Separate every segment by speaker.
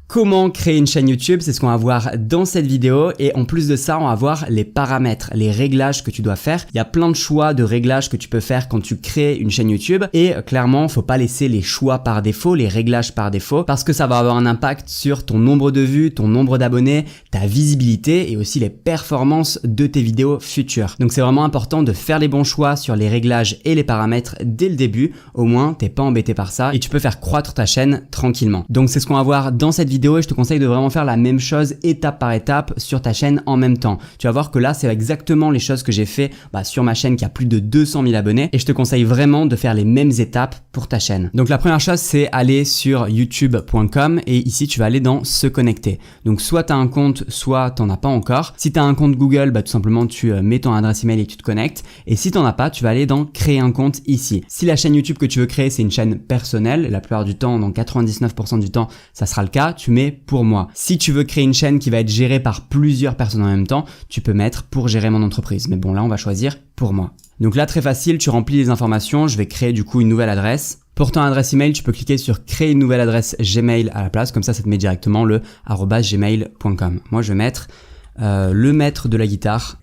Speaker 1: Comment créer une chaîne YouTube, c'est ce qu'on va voir dans cette vidéo et en plus de ça, on va voir les paramètres, les réglages que tu dois faire. Il y a plein de choix de réglages que tu peux faire quand tu crées une chaîne YouTube et clairement, faut pas laisser les choix par défaut, les réglages par défaut parce que ça va avoir un impact sur ton nombre de vues, ton nombre d'abonnés, ta visibilité et aussi les performances de tes vidéos futures. Donc c'est vraiment important de faire les bons choix sur les réglages et les paramètres dès le début. Au moins, t'es pas embêté par ça et tu peux faire croître ta chaîne tranquillement. Donc c'est ce qu'on va voir dans cette vidéo et je te conseille de vraiment faire la même chose étape par étape sur ta chaîne en même temps. Tu vas voir que là, c'est exactement les choses que j'ai fait sur ma chaîne qui a plus de 200 000 abonnés et je te conseille vraiment de faire les mêmes étapes pour ta chaîne. Donc la première chose, c'est aller sur youtube.com et ici, tu vas aller dans se connecter. Donc soit tu as un compte, soit tu n'en as pas encore. Si tu as un compte Google, tout simplement, tu mets ton adresse email et tu te connectes. Et si tu n'en as pas, tu vas aller dans créer un compte ici. Si la chaîne YouTube que tu veux créer, c'est une chaîne personnelle, la plupart du temps, dans 99% du temps, ça sera le cas, tu mets pour moi. Si tu veux créer une chaîne qui va être gérée par plusieurs personnes en même temps, tu peux mettre pour gérer mon entreprise. Mais bon, là, on va choisir pour moi. Donc là, très facile, tu remplis les informations. Je vais créer du coup une nouvelle adresse. Pour ton adresse email, tu peux cliquer sur créer une nouvelle adresse Gmail à la place. Comme ça te met directement le @gmail.com. Moi, je vais mettre le maître de la guitare.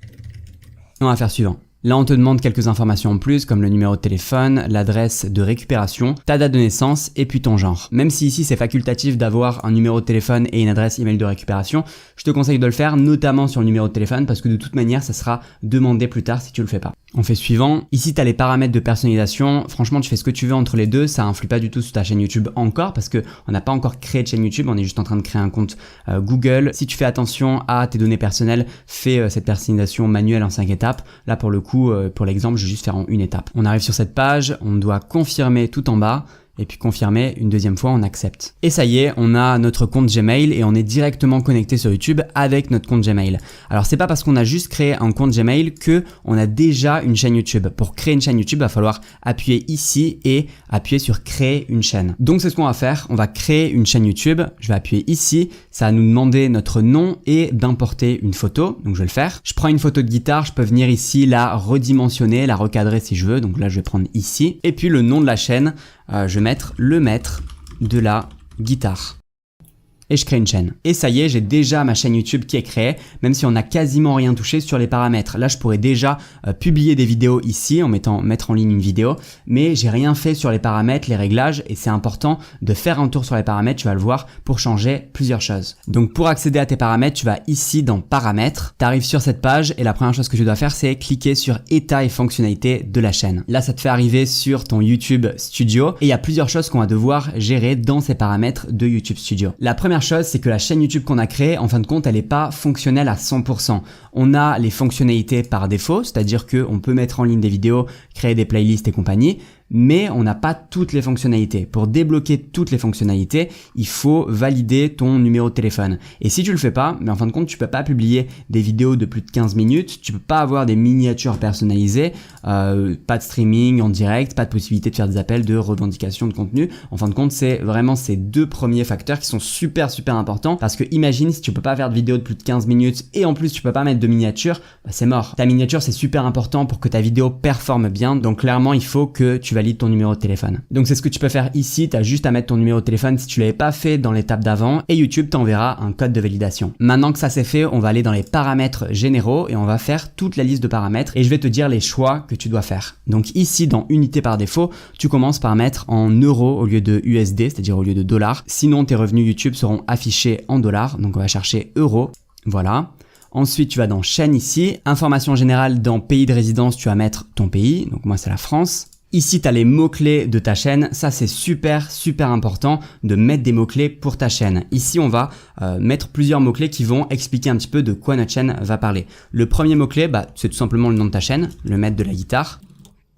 Speaker 1: On va faire suivant. Là, on te demande quelques informations en plus comme le numéro de téléphone, l'adresse de récupération, ta date de naissance et puis ton genre. Même si ici, c'est facultatif d'avoir un numéro de téléphone et une adresse email de récupération, je te conseille de le faire notamment sur le numéro de téléphone parce que de toute manière, ça sera demandé plus tard si tu le fais pas. On fait suivant. Ici, tu as les paramètres de personnalisation. Franchement, tu fais ce que tu veux entre les deux. Ça influe pas du tout sur ta chaîne YouTube encore parce que on n'a pas encore créé de chaîne YouTube. On est juste en train de créer un compte Google. Si tu fais attention à tes données personnelles, fais cette personnalisation manuelle en 5 étapes. Là, pour le coup, pour l'exemple, je vais juste faire en une étape. On arrive sur cette page. On doit confirmer tout en bas. Et puis confirmer une deuxième fois, on accepte. Et ça y est, on a notre compte Gmail et on est directement connecté sur YouTube avec notre compte Gmail. Alors c'est pas parce qu'on a juste créé un compte Gmail que on a déjà une chaîne YouTube. Pour créer une chaîne YouTube, il va falloir appuyer ici et appuyer sur créer une chaîne. Donc c'est ce qu'on va faire, on va créer une chaîne YouTube. Je vais appuyer ici, ça va nous demander notre nom et d'importer une photo. Donc je vais le faire. Je prends une photo de guitare, je peux venir ici la redimensionner, la recadrer si je veux. Donc là je vais prendre ici. Et puis le nom de la chaîne, je vais mettre le maître de la guitare. Et je crée une chaîne. Et ça y est, j'ai déjà ma chaîne YouTube qui est créée, même si on n'a quasiment rien touché sur les paramètres. Là, je pourrais déjà publier des vidéos ici en mettre en ligne une vidéo, mais j'ai rien fait sur les paramètres, les réglages, et c'est important de faire un tour sur les paramètres, tu vas le voir, pour changer plusieurs choses. Donc pour accéder à tes paramètres, tu vas ici dans paramètres, tu arrives sur cette page et la première chose que tu dois faire, c'est cliquer sur état et fonctionnalités de la chaîne. Là, ça te fait arriver sur ton YouTube Studio et il y a plusieurs choses qu'on va devoir gérer dans ces paramètres de YouTube Studio. La première chose, c'est que la chaîne YouTube qu'on a créée, en fin de compte, elle n'est pas fonctionnelle à 100%. On a les fonctionnalités par défaut, c'est-à-dire qu'on peut mettre en ligne des vidéos, créer des playlists et compagnie, mais on n'a pas toutes les fonctionnalités. Pour débloquer toutes les fonctionnalités, il faut valider ton numéro de téléphone. Et si tu le fais pas, mais en fin de compte, tu peux pas publier des vidéos de plus de 15 minutes, tu peux pas avoir des miniatures personnalisées, pas de streaming en direct, pas de possibilité de faire des appels de revendication de contenu. En fin de compte, c'est vraiment ces deux premiers facteurs qui sont super importants parce que imagine si tu peux pas faire de vidéo de plus de 15 minutes et en plus tu peux pas mettre de miniature, c'est mort. Ta miniature, c'est super important pour que ta vidéo performe bien. Donc clairement, il faut que tu valides ton numéro de téléphone. Donc c'est ce que tu peux faire ici, tu as juste à mettre ton numéro de téléphone si tu l'avais pas fait dans l'étape d'avant et YouTube t'enverra un code de validation. Maintenant que ça c'est fait, on va aller dans les paramètres généraux et on va faire toute la liste de paramètres et je vais te dire les choix que tu dois faire. Donc ici dans unité par défaut, tu commences par mettre en euros au lieu de USD, c'est-à-dire au lieu de dollars. Sinon tes revenus YouTube seront affichés en dollars, donc on va chercher euros. Voilà. Ensuite, tu vas dans chaîne ici. Information générale dans pays de résidence, tu vas mettre ton pays. Donc moi, c'est la France. Ici, tu as les mots-clés de ta chaîne. Ça, c'est super important de mettre des mots-clés pour ta chaîne. Ici, on va mettre plusieurs mots-clés qui vont expliquer un petit peu de quoi notre chaîne va parler. Le premier mot-clé, c'est tout simplement le nom de ta chaîne, le maître de la guitare.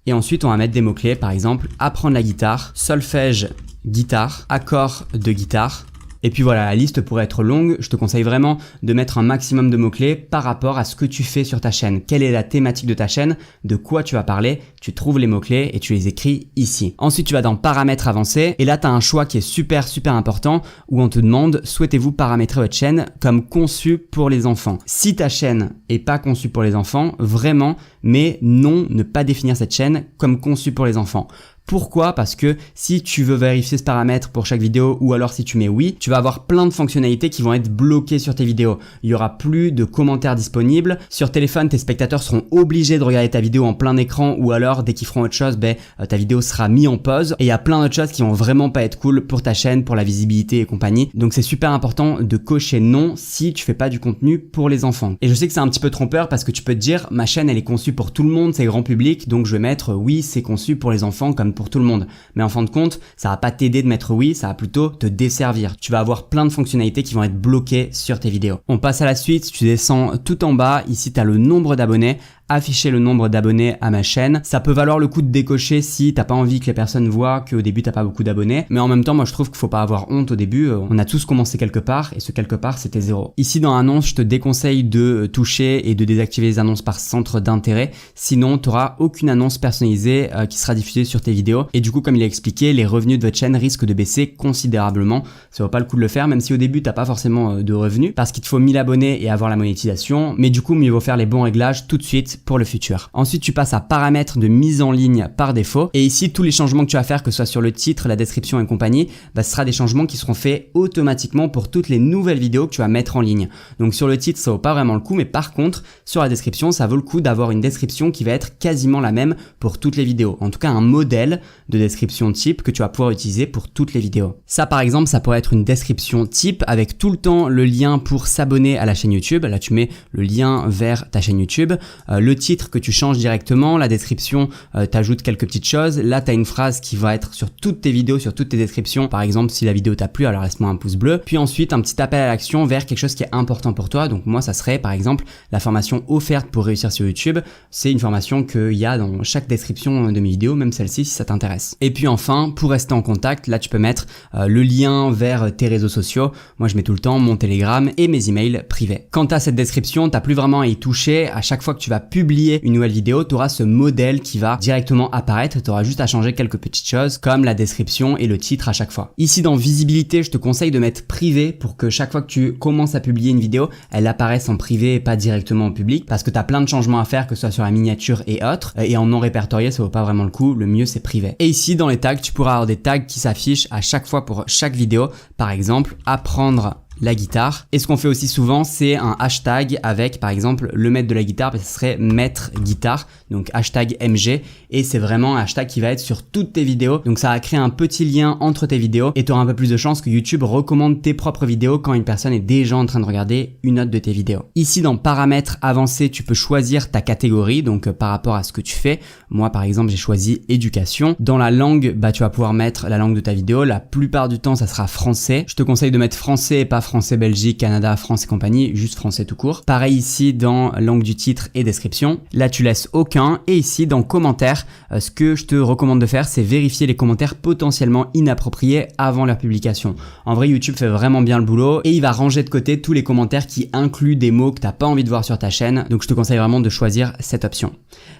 Speaker 1: Et ensuite, on va mettre des mots-clés, par exemple, apprendre la guitare, solfège, guitare, accord de guitare. Et puis voilà, la liste pourrait être longue. Je te conseille vraiment de mettre un maximum de mots-clés par rapport à ce que tu fais sur ta chaîne. Quelle est la thématique de ta chaîne? De quoi tu vas parler? Tu trouves les mots-clés et tu les écris ici. Ensuite, tu vas dans paramètres avancés. Et là, tu as un choix qui est super important où on te demande, souhaitez-vous paramétrer votre chaîne comme conçue pour les enfants? Si ta chaîne est pas conçue pour les enfants, vraiment, mais non, ne pas définir cette chaîne comme conçue pour les enfants. Pourquoi? Parce que si tu veux vérifier ce paramètre pour chaque vidéo ou alors si tu mets oui, tu vas avoir plein de fonctionnalités qui vont être bloquées sur tes vidéos. Il y aura plus de commentaires disponibles. Sur téléphone, tes spectateurs seront obligés de regarder ta vidéo en plein écran ou alors dès qu'ils feront autre chose, ta vidéo sera mise en pause. Et il y a plein d'autres choses qui vont vraiment pas être cool pour ta chaîne, pour la visibilité et compagnie. Donc c'est super important de cocher non si tu fais pas du contenu pour les enfants. Et je sais que c'est un petit peu trompeur parce que tu peux te dire ma chaîne elle est conçue pour tout le monde, c'est grand public, donc je vais mettre oui c'est conçu pour les enfants comme pour tout le monde. Mais en fin de compte, ça va pas t'aider de mettre oui, ça va plutôt te desservir. Tu vas avoir plein de fonctionnalités qui vont être bloquées sur tes vidéos. On passe à la suite, tu descends tout en bas, ici tu as le nombre d'abonnés. Afficher le nombre d'abonnés à ma chaîne. Ça peut valoir le coup de décocher si t'as pas envie que les personnes voient qu'au début t'as pas beaucoup d'abonnés. Mais en même temps, moi je trouve qu'il faut pas avoir honte au début. On a tous commencé quelque part et ce quelque part c'était 0. Ici dans annonces, je te déconseille de toucher et de désactiver les annonces par centre d'intérêt. Sinon, t'auras aucune annonce personnalisée qui sera diffusée sur tes vidéos. Et du coup, comme il a expliqué, les revenus de votre chaîne risquent de baisser considérablement. Ça vaut pas le coup de le faire, même si au début t'as pas forcément de revenus parce qu'il te faut 1000 abonnés et avoir la monétisation. Mais du coup, mieux vaut faire les bons réglages tout de suite pour le futur. Ensuite, tu passes à paramètres de mise en ligne par défaut. Et ici, tous les changements que tu vas faire, que ce soit sur le titre, la description et compagnie, ce sera des changements qui seront faits automatiquement pour toutes les nouvelles vidéos que tu vas mettre en ligne. Donc sur le titre, ça vaut pas vraiment le coup, mais par contre, sur la description, ça vaut le coup d'avoir une description qui va être quasiment la même pour toutes les vidéos. En tout cas, un modèle de description type que tu vas pouvoir utiliser pour toutes les vidéos. Ça, par exemple, ça pourrait être une description type avec tout le temps le lien pour s'abonner à la chaîne YouTube. Là, tu mets le lien vers ta chaîne YouTube. Le titre que tu changes directement, la description, t'ajoutes quelques petites choses. Là, tu as une phrase qui va être sur toutes tes vidéos, sur toutes tes descriptions. Par exemple, si la vidéo t'a plu, alors laisse-moi un pouce bleu. Puis ensuite, un petit appel à l'action vers quelque chose qui est important pour toi. Donc moi, ça serait par exemple la formation offerte pour réussir sur YouTube. C'est une formation qu'il y a dans chaque description de mes vidéos, même celle-ci si ça t'intéresse. Et puis enfin, pour rester en contact, là tu peux mettre le lien vers tes réseaux sociaux. Moi, je mets tout le temps mon Telegram et mes emails privés. Quant à cette description, t'as plus vraiment à y toucher. À chaque fois que tu vas publier une nouvelle vidéo, tu auras ce modèle qui va directement apparaître. Tu auras juste à changer quelques petites choses comme la description et le titre à chaque fois. Ici dans visibilité, je te conseille de mettre privé pour que chaque fois que tu commences à publier une vidéo, elle apparaisse en privé et pas directement en public parce que tu as plein de changements à faire que ce soit sur la miniature et autres. Et en non répertorié, ça vaut pas vraiment le coup. Le mieux, c'est privé. Et ici dans les tags, tu pourras avoir des tags qui s'affichent à chaque fois pour chaque vidéo. Par exemple, apprendre la guitare. Et ce qu'on fait aussi souvent, c'est un hashtag avec par exemple le maître de la guitare, ce serait maître guitare, donc hashtag MG, et c'est vraiment un hashtag qui va être sur toutes tes vidéos. Donc ça va créer un petit lien entre tes vidéos et tu auras un peu plus de chances que YouTube recommande tes propres vidéos quand une personne est déjà en train de regarder une autre de tes vidéos. Ici dans paramètres avancés, tu peux choisir ta catégorie, donc par rapport à ce que tu fais. Moi par exemple, j'ai choisi éducation. Dans la langue, tu vas pouvoir mettre la langue de ta vidéo. La plupart du temps, ça sera français. Je te conseille de mettre français et pas français, Belgique, Canada, France et compagnie, juste français tout court. Pareil ici dans langue du titre et description. Là, tu laisses aucun. Et ici dans commentaires, ce que je te recommande de faire, c'est vérifier les commentaires potentiellement inappropriés avant leur publication. En vrai, YouTube fait vraiment bien le boulot et il va ranger de côté tous les commentaires qui incluent des mots que t'as pas envie de voir sur ta chaîne. Donc, je te conseille vraiment de choisir cette option.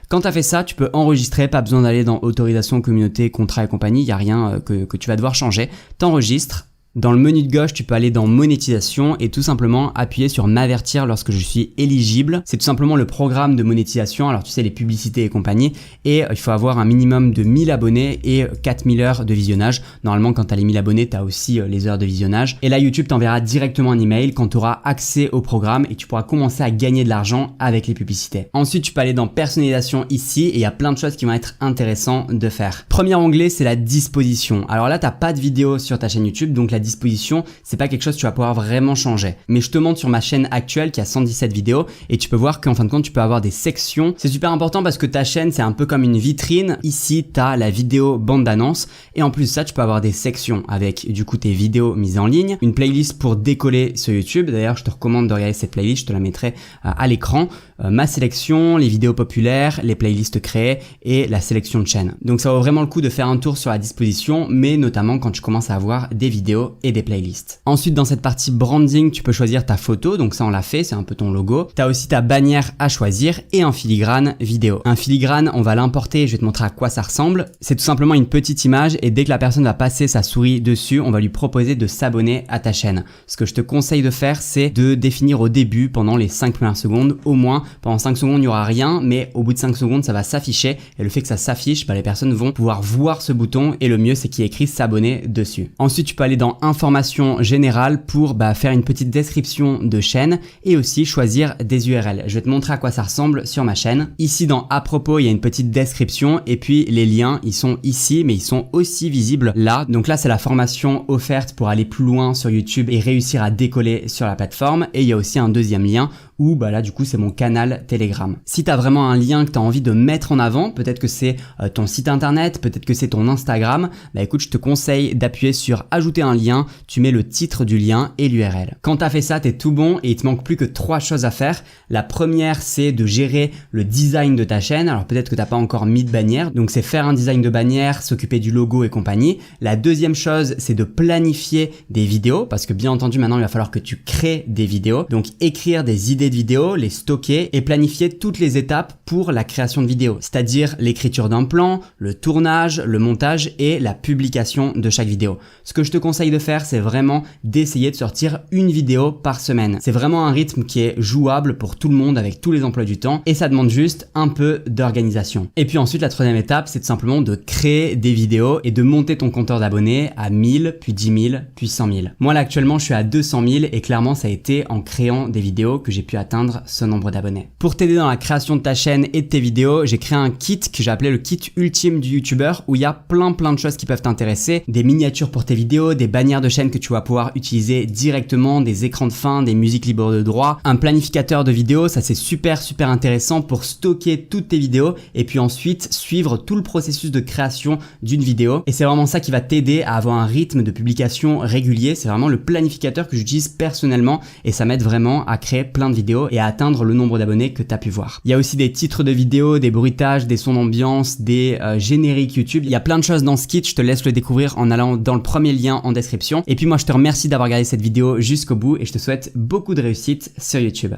Speaker 1: Quand tu as fait ça, tu peux enregistrer, pas besoin d'aller dans autorisation, communauté, contrat et compagnie. Il n'y a rien que tu vas devoir changer. T'enregistres. Dans le menu de gauche, tu peux aller dans monétisation et tout simplement appuyer sur m'avertir lorsque je suis éligible. C'est tout simplement le programme de monétisation. Alors tu sais, les publicités et compagnie. Et il faut avoir un minimum de 1000 abonnés et 4000 heures de visionnage. Normalement, quand tu as les 1000 abonnés, tu as aussi les heures de visionnage. Et là, YouTube t'enverra directement un email quand tu auras accès au programme et tu pourras commencer à gagner de l'argent avec les publicités. Ensuite, tu peux aller dans personnalisation ici et il y a plein de choses qui vont être intéressantes de faire. Premier onglet, c'est la disposition. Alors là, tu n'as pas de vidéo sur ta chaîne YouTube, donc la disposition, c'est pas quelque chose que tu vas pouvoir vraiment changer. Mais je te montre sur ma chaîne actuelle qui a 117 vidéos et tu peux voir qu'en fin de compte, tu peux avoir des sections. C'est super important parce que ta chaîne, c'est un peu comme une vitrine. Ici, tu as la vidéo bande d'annonce et en plus de ça, tu peux avoir des sections avec du coup tes vidéos mises en ligne, une playlist pour décoller sur YouTube. D'ailleurs, je te recommande de regarder cette playlist, je te la mettrai à l'écran. Ma sélection, les vidéos populaires, les playlists créées et la sélection de chaînes. Donc ça vaut vraiment le coup de faire un tour sur la disposition, mais notamment quand tu commences à avoir des vidéos vidéos et des playlists. Ensuite, dans cette partie branding, tu peux choisir ta photo, donc ça on l'a fait, c'est un peu ton logo. Tu as aussi ta bannière à choisir et un filigrane vidéo. Un filigrane, on va l'importer, je vais te montrer à quoi ça ressemble. C'est tout simplement une petite image et dès que la personne va passer sa souris dessus, on va lui proposer de s'abonner à ta chaîne. Ce que je te conseille de faire, c'est de définir au début, pendant les 5 premières secondes, au moins, pendant 5 secondes, il n'y aura rien, mais au bout de 5 secondes, ça va s'afficher et le fait que ça s'affiche, les personnes vont pouvoir voir ce bouton et le mieux, c'est qu'il y ait écrit s'abonner dessus. Ensuite, tu peux aller dans information générale pour faire une petite description de chaîne et aussi choisir des URL. Je vais te montrer à quoi ça ressemble sur ma chaîne. Ici, dans à propos, il y a une petite description et puis les liens, ils sont ici, mais ils sont aussi visibles là. Donc là, c'est la formation offerte pour aller plus loin sur YouTube et réussir à décoller sur la plateforme. Et il y a aussi un deuxième lien où là du coup c'est mon canal Telegram. Si tu as vraiment un lien que tu as envie de mettre en avant, peut-être que c'est ton site internet, peut-être que c'est ton Instagram, écoute, je te conseille d'appuyer sur ajouter un lien, tu mets le titre du lien et l'URL. Quand tu as fait ça, tu es tout bon et il te manque plus que 3 choses à faire. La première, c'est de gérer le design de ta chaîne. Alors peut-être que tu n'as pas encore mis de bannière, donc c'est faire un design de bannière, s'occuper du logo et compagnie. La deuxième chose, c'est de planifier des vidéos parce que bien entendu maintenant il va falloir que tu crées des vidéos, donc écrire des idées de vidéos, les stocker et planifier toutes les étapes pour la création de vidéos, c'est-à-dire l'écriture d'un plan, le tournage, le montage et la publication de chaque vidéo. Ce que je te conseille de faire, c'est vraiment d'essayer de sortir une vidéo par semaine. C'est vraiment un rythme qui est jouable pour tout le monde avec tous les emplois du temps et ça demande juste un peu d'organisation. Et puis ensuite, la troisième étape, c'est tout simplement de créer des vidéos et de monter ton compteur d'abonnés à 1000, puis 10 000, puis 100 000. Moi là actuellement, je suis à 200 000 et clairement, ça a été en créant des vidéos que j'ai pu atteindre ce nombre d'abonnés. Pour t'aider dans la création de ta chaîne et de tes vidéos, j'ai créé un kit que j'ai appelé le kit ultime du youtubeur où il y a plein de choses qui peuvent t'intéresser, des miniatures pour tes vidéos, des bannières de chaîne que tu vas pouvoir utiliser directement, des écrans de fin, des musiques libres de droit, un planificateur de vidéos, ça c'est super intéressant pour stocker toutes tes vidéos et puis ensuite suivre tout le processus de création d'une vidéo et c'est vraiment ça qui va t'aider à avoir un rythme de publication régulier. C'est vraiment le planificateur que j'utilise personnellement et ça m'aide vraiment à créer plein de vidéos et à atteindre le nombre d'abonnés que tu as pu voir. Il y a aussi des titres de vidéos, des bruitages, des sons d'ambiance, des génériques YouTube. Il y a plein de choses dans ce kit, je te laisse le découvrir en allant dans le premier lien en description. Et puis moi je te remercie d'avoir regardé cette vidéo jusqu'au bout et je te souhaite beaucoup de réussite sur YouTube.